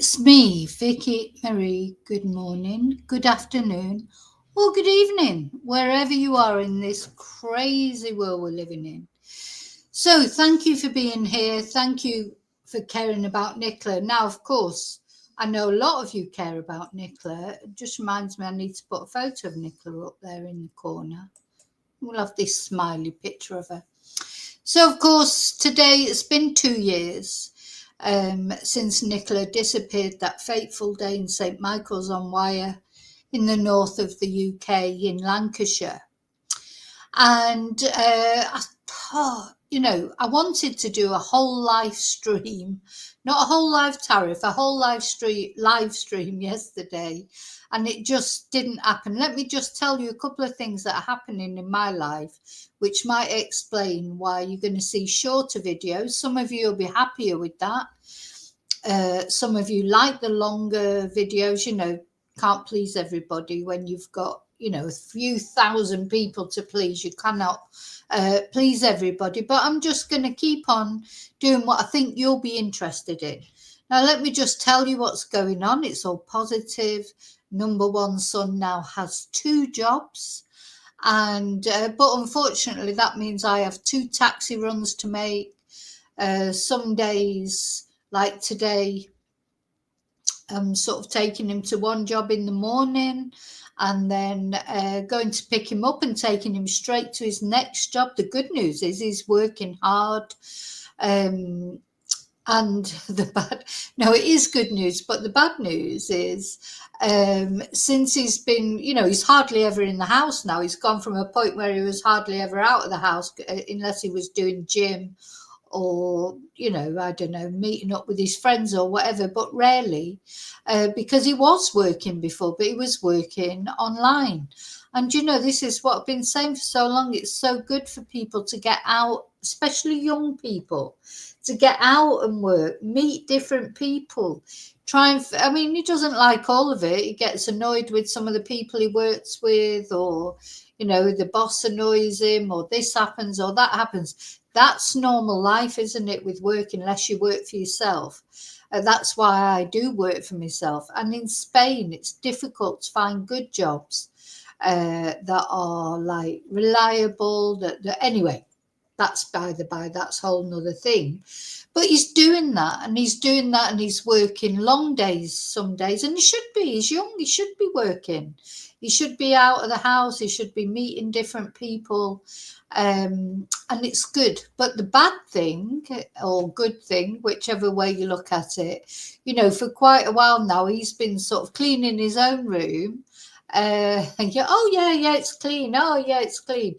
It's me, Vicky Marie. Good morning, good afternoon, or good evening, wherever you are in this crazy world we're living in. So, thank you for being here. Thank you for caring about Nicola. Now, of course, I know a lot of you care about Nicola. It just reminds me I need to put a photo of Nicola up there in the corner. We'll have this smiley picture of her. So, of course, today it's been 2 years since Nicola disappeared that fateful day in St Michael's on Wyre in the north of the UK in Lancashire. And I wanted to do a whole live stream, not a whole live tariff, a whole live stream yesterday, and it just didn't happen. Let me just tell you a couple of things that are happening in my life, which might explain why you're going to see shorter videos. Some of you will be happier with that. Some of you like the longer videos, can't please everybody when you've got, a few thousand people to please. You cannot please everybody, but I'm just going to keep on doing what I think you'll be interested in. Now, let me just tell you what's going on. It's all positive. Number one son now has 2 jobs, and but unfortunately that means I have 2 taxi runs to make. Some days, like today, I'm sort of taking him to one job in the morning and then going to pick him up and taking him straight to his next job. The good news is he's working hard. And it is good news, but the bad news is since he's been, he's hardly ever in the house now. He's gone from a point where he was hardly ever out of the house unless he was doing gym or, I don't know, meeting up with his friends or whatever, but rarely, because he was working before, but he was working online. And, this is what I've been saying for so long. It's so good for people to get out, especially young people, to get out and work, meet different people, he doesn't like all of it. He gets annoyed with some of the people he works with, or, the boss annoys him, or this happens or that happens. That's normal life, isn't it, with work, unless you work for yourself. That's why I do work for myself. And in Spain, it's difficult to find good jobs that are like reliable. Anyway, that's by the by, that's a whole nother thing. But he's doing that, and he's working long days some days, and he should be. He's young, he should be working. He should be out of the house, he should be meeting different people. And it's good. But the bad thing, or good thing, whichever way you look at it, for quite a while now, he's been sort of cleaning his own room. It's clean. Oh, yeah, it's clean.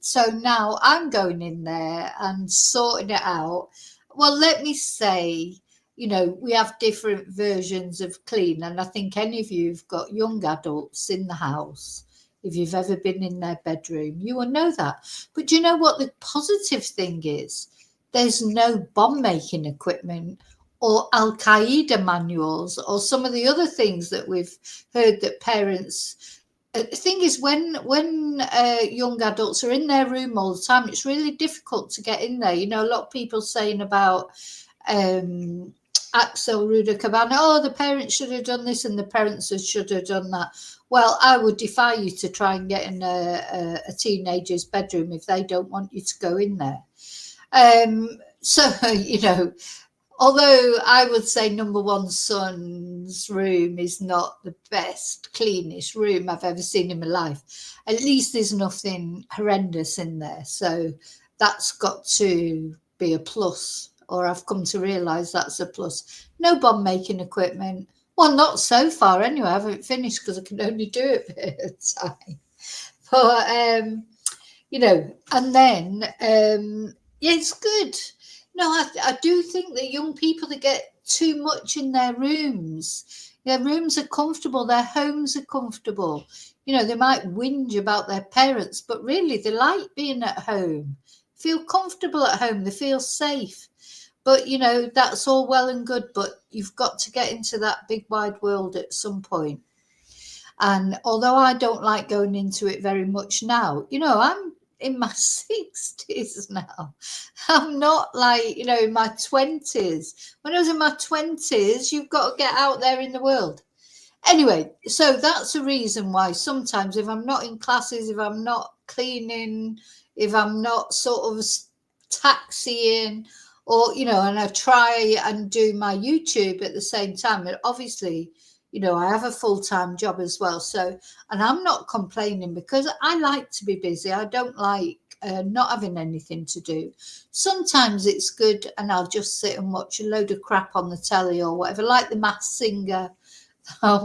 So now I'm going in there and sorting it out. Well, let me say, we have different versions of clean. And I think any of you who've got young adults in the house, if you've ever been in their bedroom, you will know that. But do you know what the positive thing is? There's no bomb making equipment or Al Qaeda manuals or some of the other things that we've heard that parents. The thing is, when young adults are in their room all the time, it's really difficult to get in there. A lot of people saying about Axel Ruder-Cabana, the parents should have done this and the parents should have done that. Well, I would defy you to try and get in a teenager's bedroom if they don't want you to go in there. Although I would say number one son's room is not the best, cleanest room I've ever seen in my life, at least there's nothing horrendous in there. So that's got to be a plus, or I've come to realise that's a plus. No bomb making equipment. Well, not so far anyway. I haven't finished because I can only do it at a time. But, and then, it's good. No, I do think that young people that get too much in their rooms, their rooms are comfortable, their homes are comfortable. They might whinge about their parents, but really they like being at home, feel comfortable at home, they feel safe. But, that's all well and good, but you've got to get into that big wide world at some point. And although I don't like going into it very much now, in my 60s now. I'm not like, in my 20s. When I was in my 20s, you've got to get out there in the world. Anyway, so that's a reason why sometimes if I'm not in classes, if I'm not cleaning, if I'm not sort of taxiing, or, and I try and do my YouTube at the same time. And obviously, I have a full-time job as well. So, and I'm not complaining because I like to be busy. I don't like not having anything to do. Sometimes it's good and I'll just sit and watch a load of crap on the telly or whatever, like The Masked Singer. I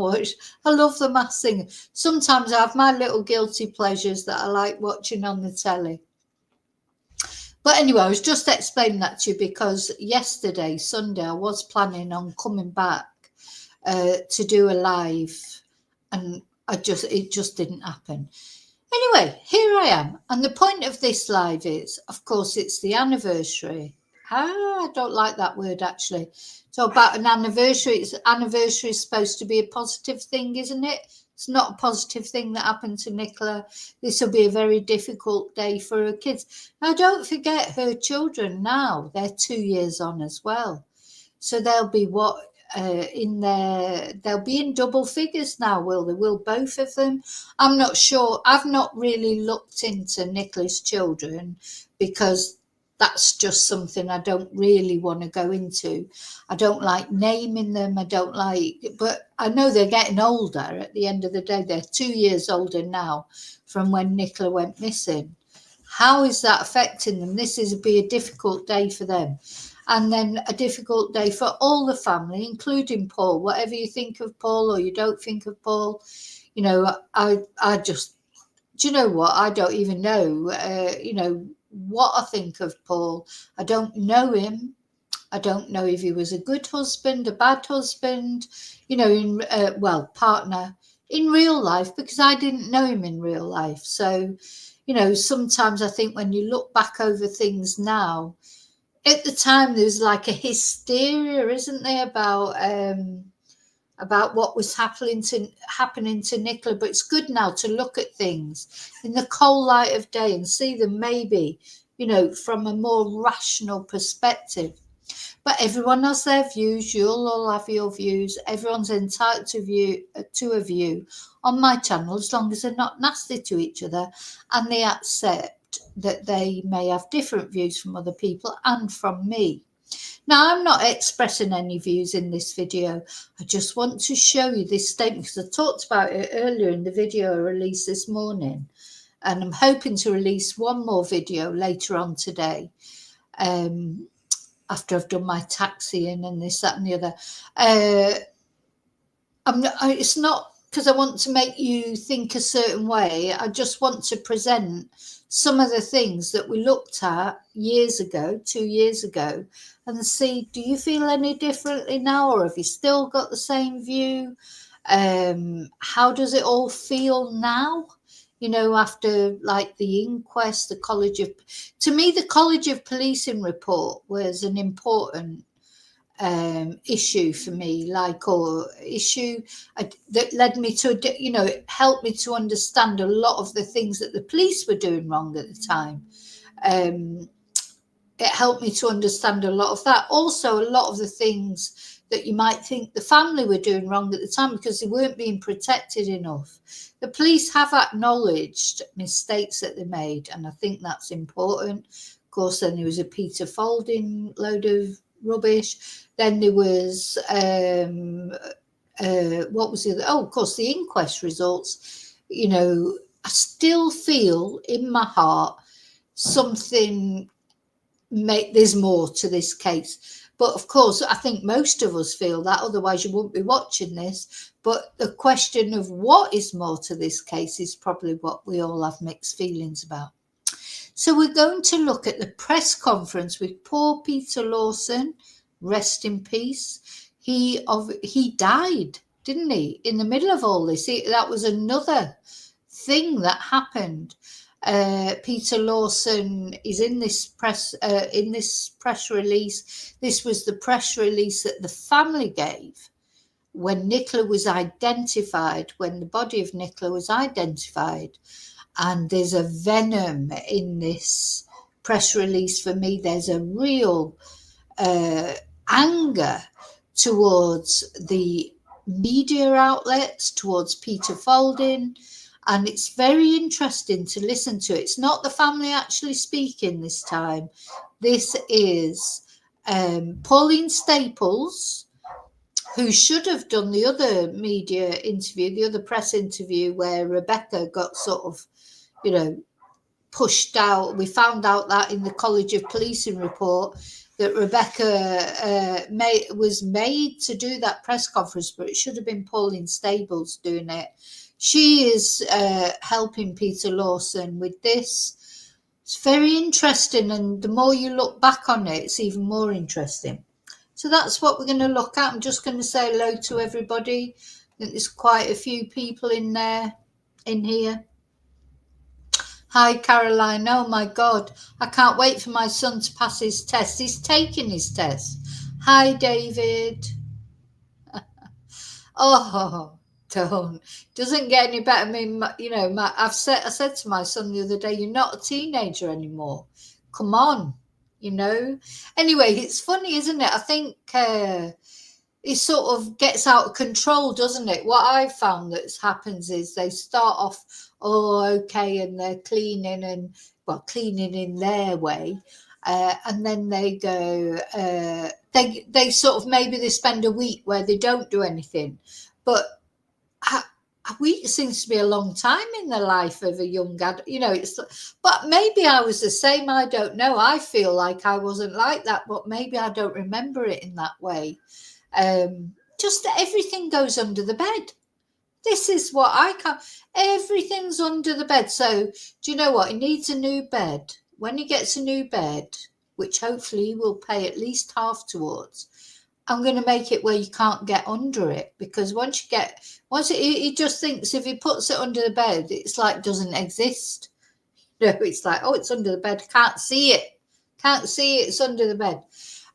love The Masked Singer. Sometimes I have my little guilty pleasures that I like watching on the telly. But anyway, I was just explaining that to you because yesterday, Sunday, I was planning on coming back to do a live, and it just didn't happen. Anyway, here I am. And the point of this live is, of course, it's the anniversary. I don't like that word, actually. So about an anniversary, anniversary is supposed to be a positive thing, isn't it? It's not a positive thing that happened to Nicola. This will be a very difficult day for her kids. Now, don't forget her children now. They're 2 years on as well. So they'll be they'll be in double figures now, will they? Will both of them? I'm not sure. I've not really looked into Nicola's children because that's just something I don't really want to go into. I don't like naming them. But I know they're getting older at the end of the day. They're 2 years older now from when Nicola went missing. How is that affecting them? This is be a difficult day for them. And then a difficult day for all the family, including Paul. Whatever you think of Paul or you don't think of Paul, I just, do you know what? I don't even know, what I think of Paul. I don't know him. I don't know if he was a good husband, a bad husband, partner in real life, because I didn't know him in real life. So, sometimes I think when you look back over things now, at the time there was like a hysteria, isn't there, about what was happening to Nicola. But it's good now to look at things in the cold light of day and see them maybe, from a more rational perspective. But everyone has their views. You'll all have your views. Everyone's entitled to a view on my channel, as long as they're not nasty to each other and they accept that they may have different views from other people and from me. Now, I'm not expressing any views in this video. I just want to show you this statement because I talked about it earlier in the video I released this morning. And I'm hoping to release one more video later on today, after I've done my taxiing and this, that and the other. It's not because I want to make you think a certain way. I just want to present some of the things that we looked at years ago, 2 years ago, and see, do you feel any differently now, or have you still got the same view? How does it all feel now? After like the inquest, to me, the College of Policing report was an important issue for me, that led me to, it helped me to understand a lot of the things that the police were doing wrong at the time. It helped me to understand a lot of that. Also, a lot of the things that you might think the family were doing wrong at the time because they weren't being protected enough. The police have acknowledged mistakes that they made, and I think that's important. Of course, then there was a Peter Folding load of rubbish. Then there was what was the other? Oh, of course, the inquest results. I still feel in my heart something. There's more to this case, but of course, I think most of us feel that. Otherwise, you wouldn't be watching this. But the question of what is more to this case is probably what we all have mixed feelings about. So we're going to look at the press conference with poor Peter Lawson. Rest in peace. He died, didn't he? In the middle of all this, that was another thing that happened. Peter Lawson is in this press release. This was the press release that the family gave when Nicola was identified, when the body of Nicola was identified. and there's a venom in this press release for me. There's a real anger towards the media outlets, towards Peter Folding, and it's very interesting to listen to. It's not the family actually speaking this time. This is Pauline Staples, who should have done the other media interview, the other press interview where Rebecca got sort of, pushed out. We found out that in the College of Policing report that Rebecca was made to do that press conference, but it should have been Pauline Staples doing it. She is helping Peter Lawson with this. It's very interesting, and the more you look back on it, it's even more interesting. So that's what we're going to look at. I'm just going to say hello to everybody. I think there's quite a few people in here. Hi, Caroline. Oh, my God. I can't wait for my son to pass his test. He's taking his test. Hi, David. Oh, don't. Doesn't get any better. I mean, I said to my son the other day, you're not a teenager anymore. Come on, Anyway, it's funny, isn't it? I think it sort of gets out of control, doesn't it? What I've found that happens is they start off, okay, and they're cleaning in their way. And then they go, they sort of, maybe they spend a week where they don't do anything. But a week seems to be a long time in the life of a young adult, but maybe I was the same. I don't know. I feel like I wasn't like that, but maybe I don't remember it in that way. Just everything goes under the bed. This is what I can't. Everything's under the bed. So do you know what? He needs a new bed. When he gets a new bed, which hopefully he will pay at least half towards, I'm going to make it where you can't get under it, because he just thinks if he puts it under the bed, it's like doesn't exist. It's like, it's under the bed. Can't see it. It's under the bed.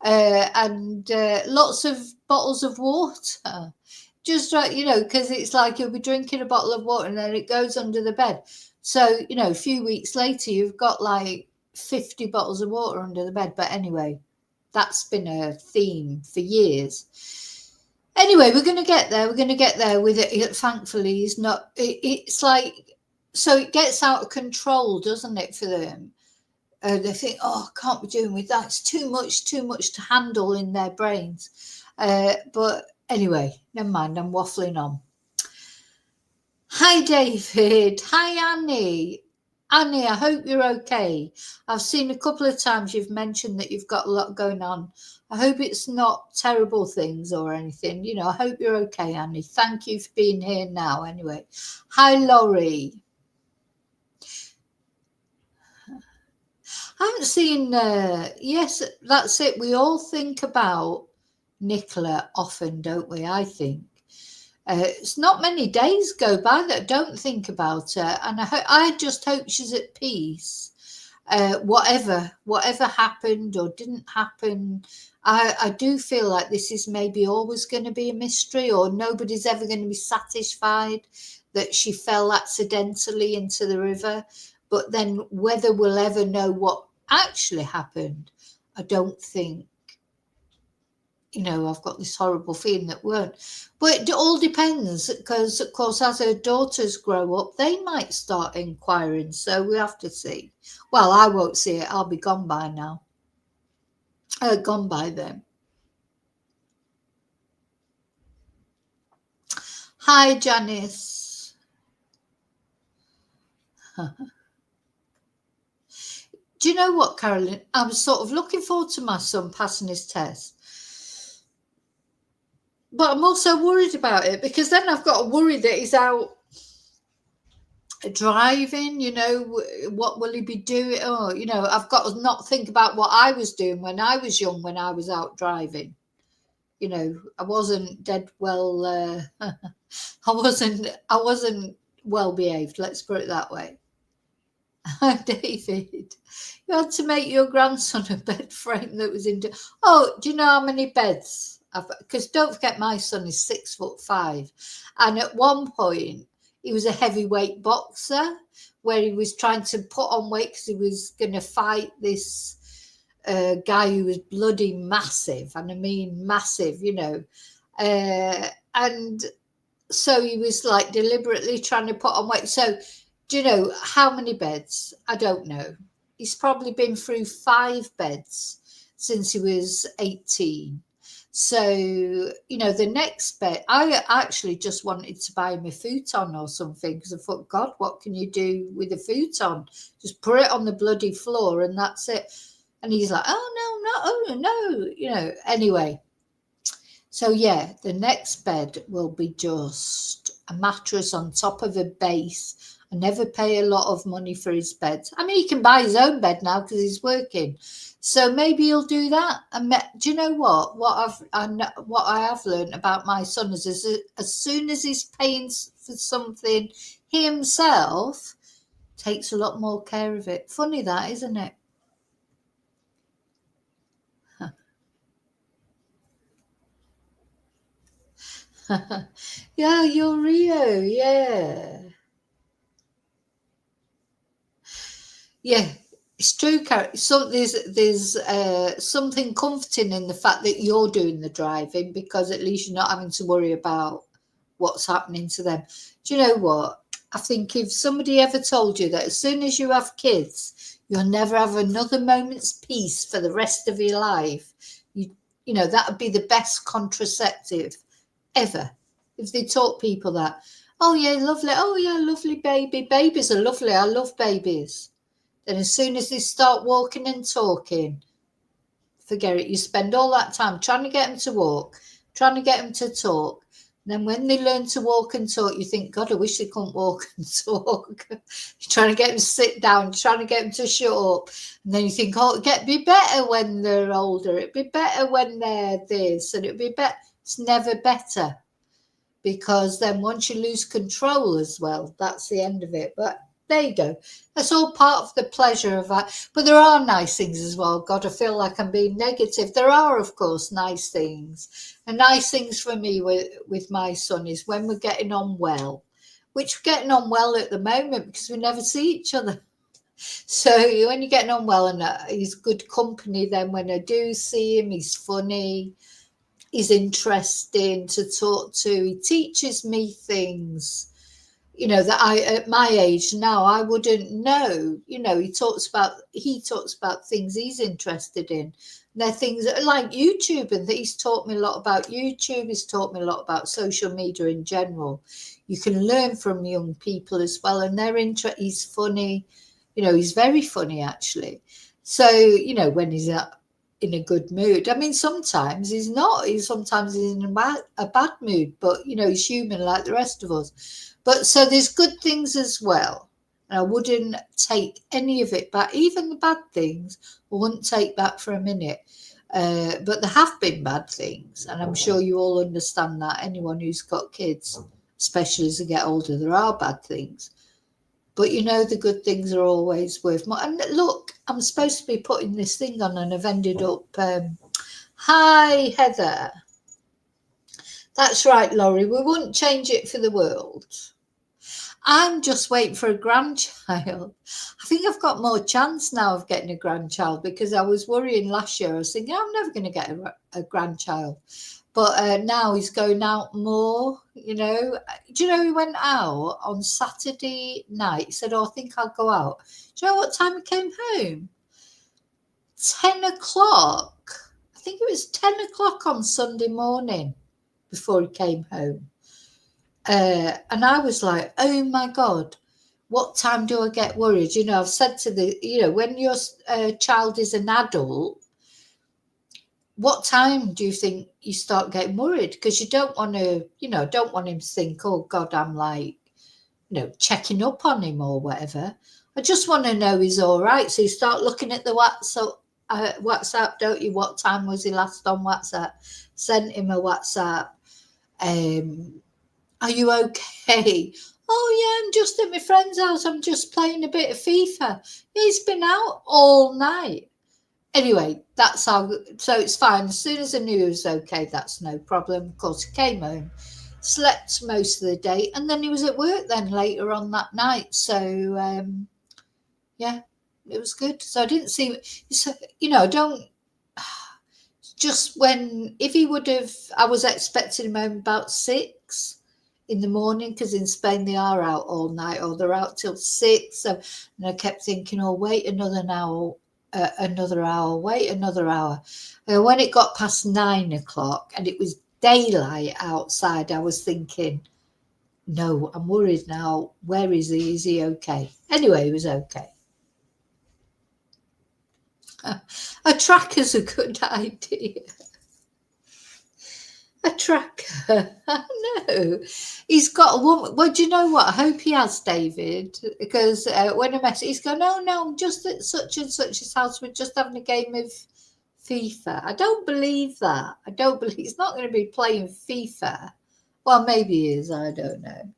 And lots of bottles of water. Just right, because it's like you'll be drinking a bottle of water and then it goes under the bed. So, a few weeks later, you've got like 50 bottles of water under the bed. But anyway, that's been a theme for years. Anyway, we're going to get there. We're going to get there with it. Thankfully, he's not. It's like, so it gets out of control, doesn't it, for them? They think, I can't be doing with that. It's too much to handle in their brains. But anyway, never mind. I'm waffling on. Hi, David. Hi, Annie. Annie, I hope you're okay. I've seen a couple of times you've mentioned that you've got a lot going on. I hope it's not terrible things or anything. I hope you're okay, Annie. Thank you for being here now anyway. Hi, Laurie. I haven't seen, yes, that's it. We all think about Nicola often, don't we? I think. It's not many days go by that I don't think about her, and I just hope she's at peace. Whatever happened or didn't happen, I do feel like this is maybe always going to be a mystery, or nobody's ever going to be satisfied that she fell accidentally into the river. But then whether we'll ever know what actually happened, I don't think. I've got this horrible feeling that won't. But it all depends, because, of course, as her daughters grow up, they might start inquiring. So we have to see. Well, I won't see it. I'll be gone by now. Gone by then. Hi, Janice. Do you know what, Carolyn? I was sort of looking forward to my son passing his test. But I'm also worried about it, because then I've got to worry that he's out driving, what will he be doing? I've got to not think about what I was doing when I was young, when I was out driving. I wasn't dead well, I wasn't well behaved, let's put it that way. David, you had to make your grandson a bed frame that was do you know how many beds? Because don't forget, my son is 6'5", and at one point he was a heavyweight boxer where he was trying to put on weight because he was going to fight this guy who was bloody massive, and I mean massive, and so he was like deliberately trying to put on weight. So do you know how many beds? I don't know. He's probably been through 5 beds since he was 18. So, the next bed, I actually just wanted to buy him a futon or something because I thought, God, what can you do with a futon? Just put it on the bloody floor and that's it. And he's like, oh, no. Anyway. So, yeah, the next bed will be just a mattress on top of a base. I never pay a lot of money for his bed. I mean, he can buy his own bed now because he's working. So maybe he'll do that. And do you know what? What I have learned about my son is as soon as he's paying for something, he himself takes a lot more care of it. Funny that, isn't it? Yeah, you're Rio. Yeah. Yeah, it's true, Karen. So there's something comforting in the fact that you're doing the driving because at least you're not having to worry about what's happening to them. Do you know what? I think if somebody ever told you that as soon as you have kids, you'll never have another moment's peace for the rest of your life, that would be the best contraceptive ever. If they taught people that, oh yeah, lovely, oh yeah, lovely baby. Babies are lovely. I love babies. And as soon as they start walking and talking, forget it. You spend all that time trying to get them to walk, trying to get them to talk. And then when they learn to walk and talk, you think, God, I wish they couldn't walk and talk. You're trying to get them to sit down, trying to get them to shut up. And then you think, oh, it'd be better when they're older. It'd be better when they're this. And it'd be better. It's never better. Because then once you lose control as well, that's the end of it. But there you go. That's all part of the pleasure of that. But there are nice things as well. God, I feel like I'm being negative. There are, of course, nice things. And nice things for me with my son is when we're getting on well, which we're getting on well at the moment because we never see each other. So when you're getting on well and he's good company, then when I do see him, he's funny. He's interesting to talk to. He teaches me things, that I, at my age now, I wouldn't know. He talks about things he's interested in. And they're things like YouTube, and he's taught me a lot about YouTube. He's taught me a lot about social media in general. You can learn from young people as well, and he's funny. He's very funny actually. So, when he's in a good mood. I mean, sometimes he's not. Sometimes he's in a bad mood, but he's human like the rest of us. But so there's good things as well. And I wouldn't take any of it back, even the bad things. I wouldn't take back for a minute. But there have been bad things, and I'm sure you all understand that. Anyone who's got kids, especially as they get older, there are bad things. But the good things are always worth more. And look, I'm supposed to be putting this thing on and I've ended up, hi, Heather. That's right, Laurie. We wouldn't change it for the world. I'm just waiting for a grandchild. I think I've got more chance now of getting a grandchild because I was worrying last year. I was thinking, I'm never going to get a grandchild. But now he's going out more, Do you know he went out on Saturday night? He said, oh, I think I'll go out. Do you know what time he came home? 10 o'clock. I think it was 10 o'clock on Sunday morning before he came home. And I was like, oh, my God, what time do I get worried? I've said to when your child is an adult, what time do you think you start getting worried? Because you don't want to, don't want him to think, oh, God, I'm like, checking up on him or whatever. I just want to know he's all right. So you start looking at the WhatsApp, don't you? What time was he last on WhatsApp? Sent him a WhatsApp. Are you okay? Oh, yeah, I'm just at my friend's house. I'm just playing a bit of FIFA. He's been out all night. Anyway, so it's fine. As soon as I knew he was okay, that's no problem. Of course, he came home. slept most of the day, and then he was at work then later on that night. So yeah, it was good. So I didn't see, so, don't just when, if he would have, I was expecting him home about 6 in the morning, because in Spain they are out all night, or they're out till 6. So, and I kept thinking, oh, wait another hour, wait another hour. And when it got past 9 o'clock and it was daylight outside, I was thinking, no, I'm worried now. Where is he? Is he okay? Anyway, he was okay. A tracker's a good idea. A tracker. No, he's got a woman. Well, do you know what? I hope he has, David, because when I met him, he's going, no, I'm just at such and such's house. We're just having a game of FIFA. I don't believe that. I don't believe he's not going to be playing FIFA. Well, maybe he is. I don't know.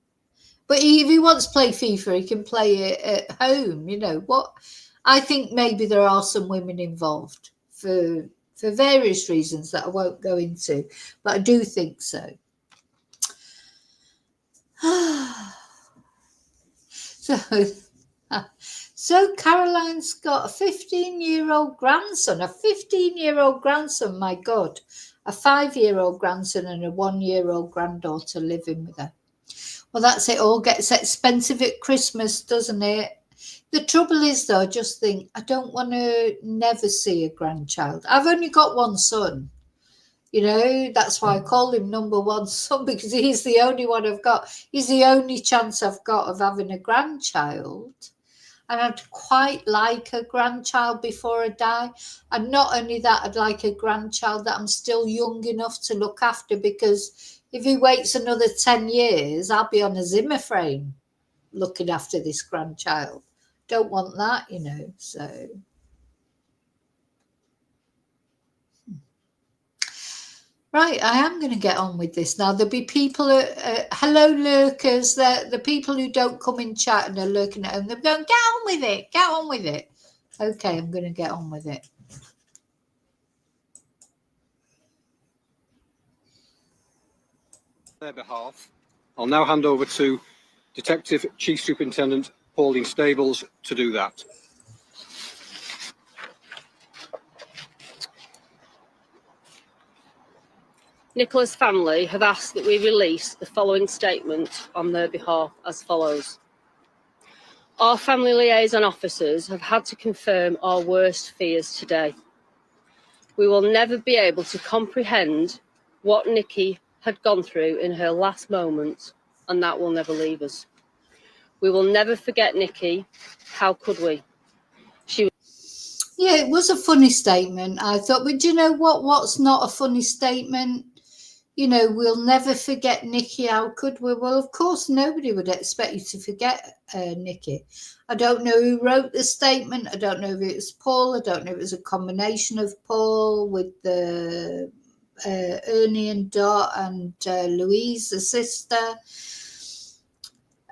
But if he wants to play FIFA, he can play it at home. What? I think maybe there are some women involved for various reasons that I won't go into, but I do think so. So Caroline's got a 15-year-old grandson, my God, a 5-year-old grandson and a 1-year-old granddaughter living with her. Well, that's it. All gets expensive at Christmas, doesn't it? The trouble is, though, I just think I don't want to never see a grandchild. I've only got one son. That's why I call him number one son, because he's the only one I've got. He's the only chance I've got of having a grandchild. And I'd quite like a grandchild before I die. And not only that, I'd like a grandchild that I'm still young enough to look after, because if he waits another 10 years, I'll be on a Zimmer frame looking after this grandchild. Don't want that, so. Right, I am going to get on with this now. There'll be people, hello lurkers, the people who don't come in chat and are lurking at home, they're going, get on with it. Okay, I'm going to get on with it. On their behalf, I'll now hand over to Detective Chief Superintendent Pauline Stables to do that. Nicola's family have asked that we release the following statement on their behalf as follows. Our family liaison officers have had to confirm our worst fears today. We will never be able to comprehend what Nikki had gone through in her last moments, and that will never leave us. We will never forget Nikki. How could we? Yeah, it was a funny statement, I thought. But do you know what? What's not a funny statement? We'll never forget Nikki. How could we? Well, of course, nobody would expect you to forget Nikki. I don't know who wrote the statement. I don't know if it was Paul. I don't know if it was a combination of Paul with the Ernie and Dot and Louise, the sister.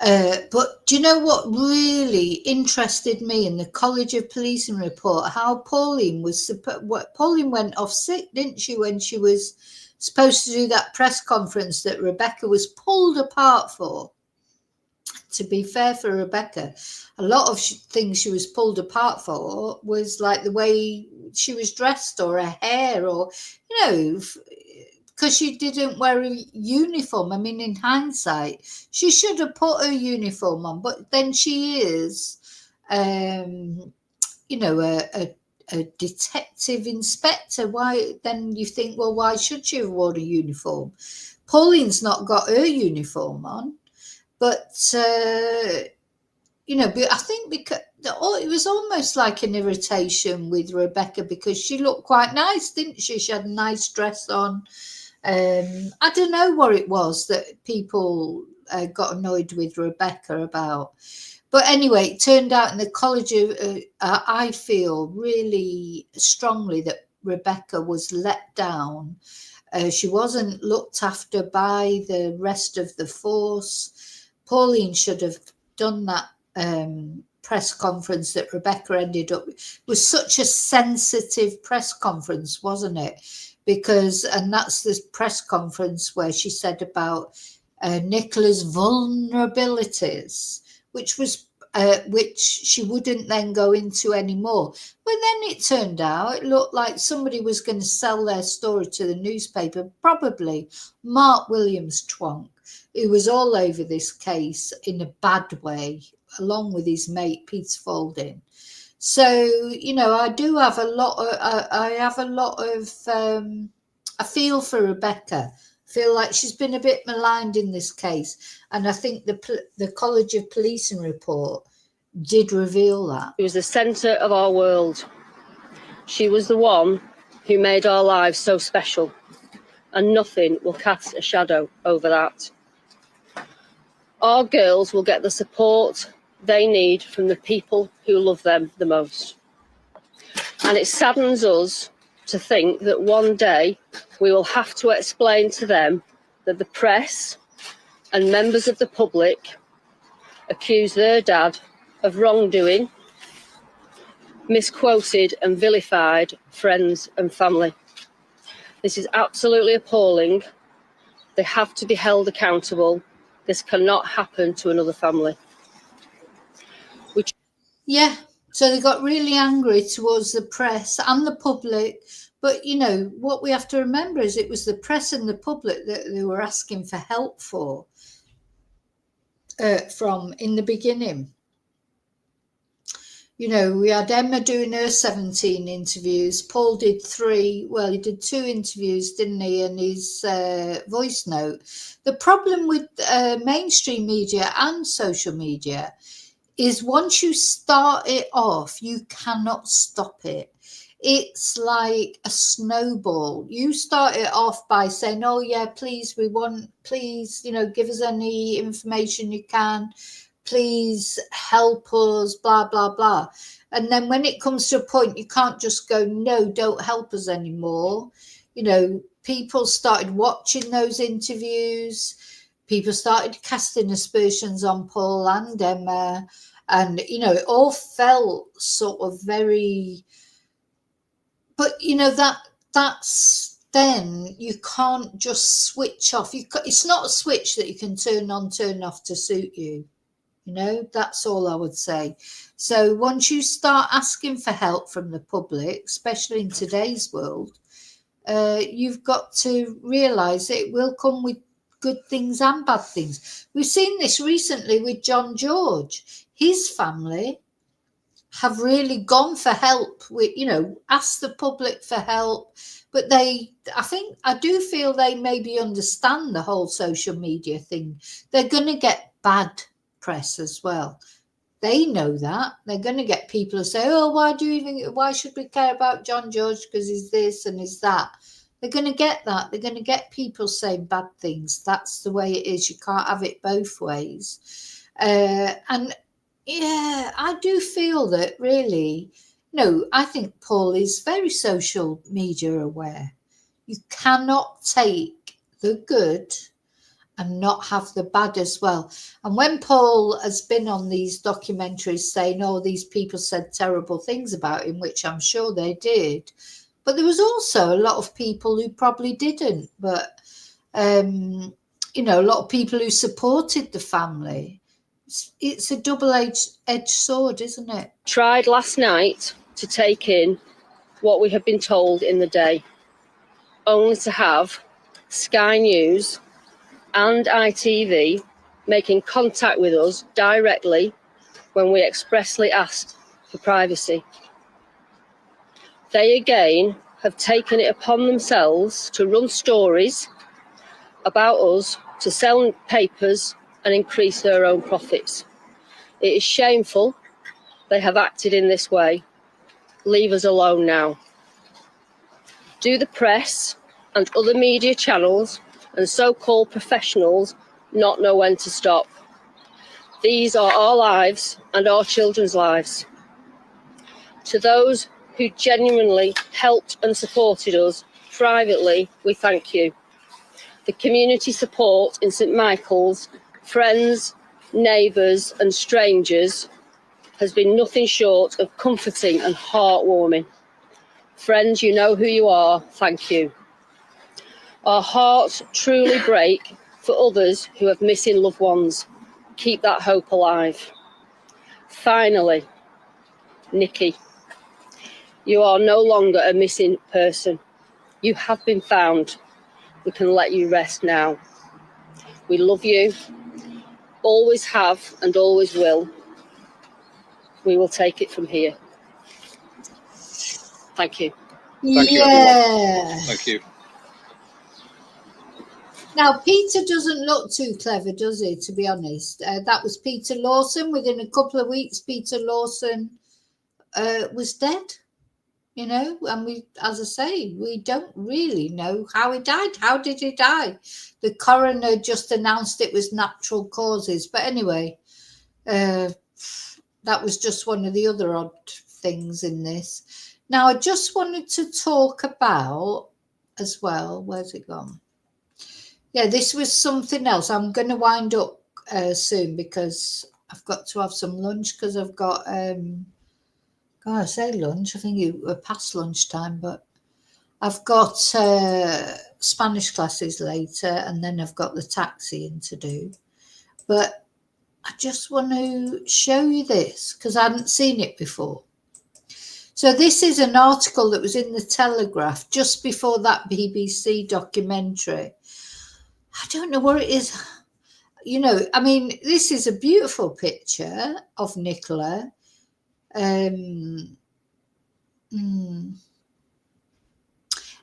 But do you know what really interested me in the College of Policing report? How Pauline went off sick, didn't she, when she was supposed to do that press conference that Rebecca was pulled apart for. To be fair for Rebecca, a lot of things she was pulled apart for was like the way she was dressed or her hair, or, because she didn't wear a uniform. I mean, in hindsight, she should have put her uniform on, but then she is, a detective inspector. Why then you think, well, why should she have worn a uniform? Pauline's not got her uniform on, but but I think because it was almost like an irritation with Rebecca, because she looked quite nice, didn't she? She had a nice dress on. I don't know what it was that people got annoyed with Rebecca about. But anyway, it turned out in the College of, I feel really strongly that Rebecca was let down. She wasn't looked after by the rest of the force. Pauline should have done that press conference that Rebecca ended up with. It was such a sensitive press conference, wasn't it? And that's this press conference where she said about, Nicola's vulnerabilities, which she wouldn't then go into anymore. But then it turned out it looked like somebody was going to sell their story to the newspaper, probably Mark Williams Twonk, who was all over this case in a bad way, along with his mate Peter Falding. So, you know, I do have a lot of, I feel for Rebecca. I feel like she's been a bit maligned in this case. And I think the College of Policing report did reveal that. She was the centre of our world. She was the one who made our lives so special, and nothing will cast a shadow over that. Our girls will get the support they need from the people who love them the most. And it saddens us to think that one day we will have to explain to them that the press and members of the public accuse their dad of wrongdoing, misquoted and vilified friends and family. This is absolutely appalling. They have to be held accountable. This cannot happen to another family. Yeah, so they got really angry towards the press and the public. But, you know, what we have to remember is it was the press and the public that they were asking for help from in the beginning. You know, we had Emma doing her 17 interviews. Paul did 3. Well, he did 2 interviews, didn't he, in his voice note. The problem with mainstream media and social media is once you start it off, you cannot stop it. It's like a snowball. You start it off by saying, oh, yeah, please, you know, give us any information you can. Please help us, blah, blah, blah. And then when it comes to a point, you can't just go, no, don't help us anymore. You know, people started watching those interviews. People started casting aspersions on Paul and Emma. And, you know, it all felt sort of very... But, you know, that's then you can't just switch off. It's not a switch that you can turn on, turn off to suit you. You know, that's all I would say. So once you start asking for help from the public, especially in today's world, you've got to realise that it will come with good things and bad things. We've seen this recently with John George. His family have really gone for help with, you know, asked the public for help. But I do feel they maybe understand the whole social media thing. They're going to get bad press as well. They know that. They're going to get people who say, oh, why should we care about John George because he's this and he's that? They're going to get that. They're going to get people saying bad things. That's the way it is. You can't have it both ways. And yeah, I do feel that really, no, I think Paul is very social media aware. You cannot take the good and not have the bad as well. And when Paul has been on these documentaries saying, oh, these people said terrible things about him, which I'm sure they did, but there was also a lot of people who probably didn't. But, you know, a lot of people who supported the family. It's a double-edged sword, isn't it? Tried last night to take in what we had been told in the day, only to have Sky News and ITV making contact with us directly when we expressly asked for privacy. They again have taken it upon themselves to run stories about us, to sell papers and increase their own profits. It is shameful they have acted in this way. Leave us alone now. Do the press and other media channels and so-called professionals not know when to stop? These are our lives and our children's lives. To those who genuinely helped and supported us privately, we thank you. The community support in St Michael's, friends, neighbours and strangers has been nothing short of comforting and heartwarming. Friends, you know who you are. Thank you. Our hearts truly break For others who have missing loved ones, keep that hope alive. Finally, Nikki, you are no longer a missing person. You have been found. We can let you rest now. We love you, always have and always will. We will take it from here. Thank you. Thank you, everyone. Thank you. Now, Peter doesn't look too clever, does he, to be honest? That was Peter Lawson. Within a couple of weeks, Peter Lawson was dead, you know, and we, as I say, we don't really know how he died. How did he die? The coroner just announced it was natural causes. But anyway, that was just one of the other odd things in this. Now, I just wanted to talk about as well, where's it gone? Yeah, this was something else. I'm going to wind up soon because I've got to have some lunch because I've got, God, I say lunch, I think we're past lunchtime, but I've got Spanish classes later and then I've got the taxiing to do. But I just want to show you this because I hadn't seen it before. So this is an article that was in the Telegraph just before that BBC documentary. I don't know what it is. You know, I mean, this is a beautiful picture of Nicola.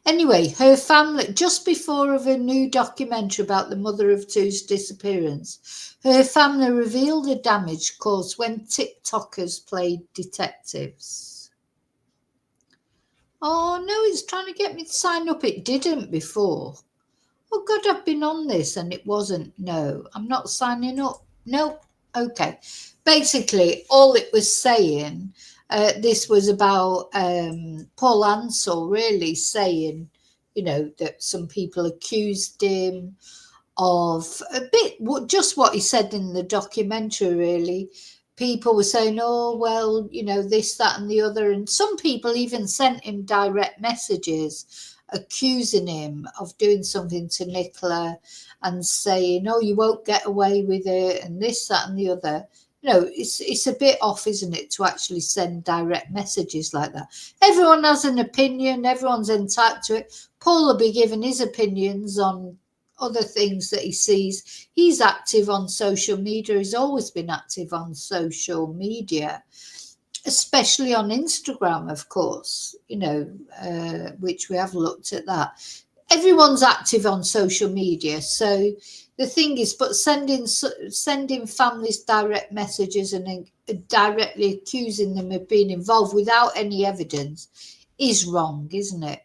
Anyway, her family, just before of a new documentary about the mother of two's disappearance, her family revealed the damage caused when TikTokers played detectives. Oh, no, it's trying to get me to sign up. It didn't before. Oh, God, I've been on this and it wasn't. No, I'm not signing up. No. Okay. Basically, all it was saying, this was about Paul Ansell really saying, you know, that some people accused him of a bit, just what he said in the documentary, really. People were saying, oh, well, you know, this, that and the other. And some people even sent him direct messages accusing him of doing something to Nicola and saying, oh, you won't get away with it and this, that and the other. You know, it's a bit off, isn't it, to actually send direct messages like that. Everyone has an opinion. Everyone's entitled to it. Paul will be giving his opinions on other things that he sees. He's active on social media. He's always been active on social media, especially on Instagram, of course, you know, which we have looked at that. Everyone's active on social media. So the thing is, but sending families direct messages and directly accusing them of being involved without any evidence is wrong, isn't it?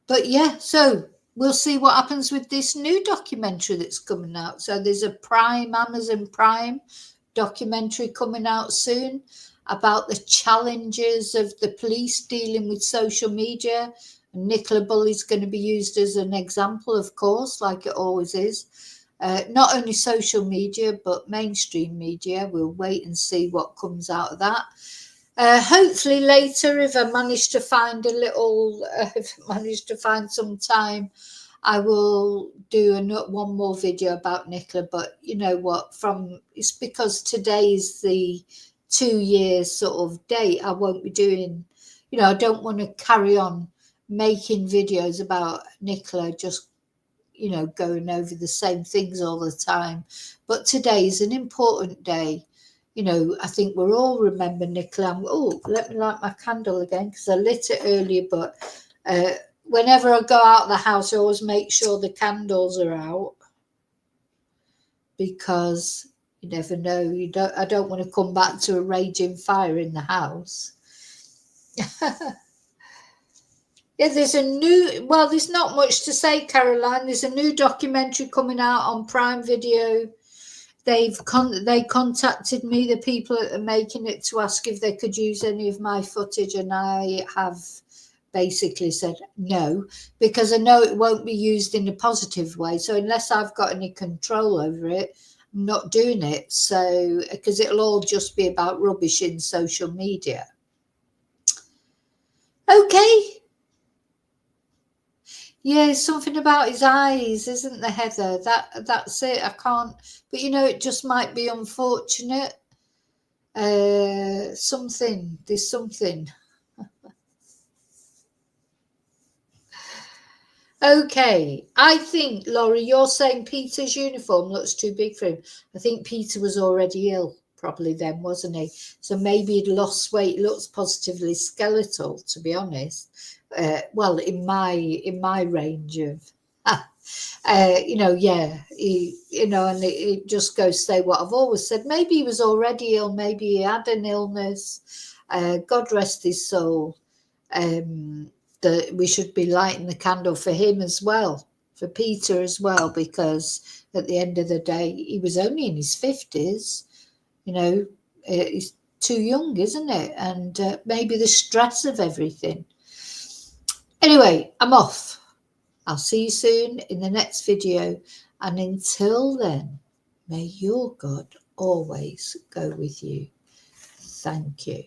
But yeah, so we'll see what happens with this new documentary that's coming out. So there's a Amazon Prime documentary coming out soon about the challenges of the police dealing with social media. And Nicola Bulley's going to be used as an example, of course, like it always is. Not only social media, but mainstream media. We'll wait and see what comes out of that. Hopefully later, if I manage to find some time, I will do one more video about Nicola. But you know what? It's because today is the 2 years sort of date. I won't be doing. You know, I don't want to carry on making videos about Nicola. Just going over the same things all the time. But today is an important day. You know, I think we're all remember Nicola. Oh, let me light my candle again because I lit it earlier. But whenever I go out of the house, I always make sure the candles are out because you never know. I don't want to come back to a raging fire in the house. Yeah, there's not much to say, Caroline. There's a new documentary coming out on Prime Video. They contacted me, the people that are making it, to ask if they could use any of my footage, and I have basically said no, because I know it won't be used in a positive way. So unless I've got any control over it, I'm not doing it. So because it'll all just be about rubbish in social media. Okay. Yeah, something about his eyes, isn't there, Heather? That's it. I can't. But it just might be unfortunate. Something. There's something. Okay, I think, Laurie, you're saying Peter's uniform looks too big for him. I think Peter was already ill, probably then, wasn't he? So maybe he'd lost weight. Looks positively skeletal, to be honest. Well, in my range of, yeah, and it just goes to say what I've always said. Maybe he was already ill. Maybe he had an illness. God rest his soul. That we should be lighting the candle for him as well, for Peter as well, because at the end of the day, he was only in his 50s. He's too young, isn't it? And maybe the stress of everything. Anyway, I'm off. I'll see you soon in the next video. And until then, may your God always go with you. Thank you.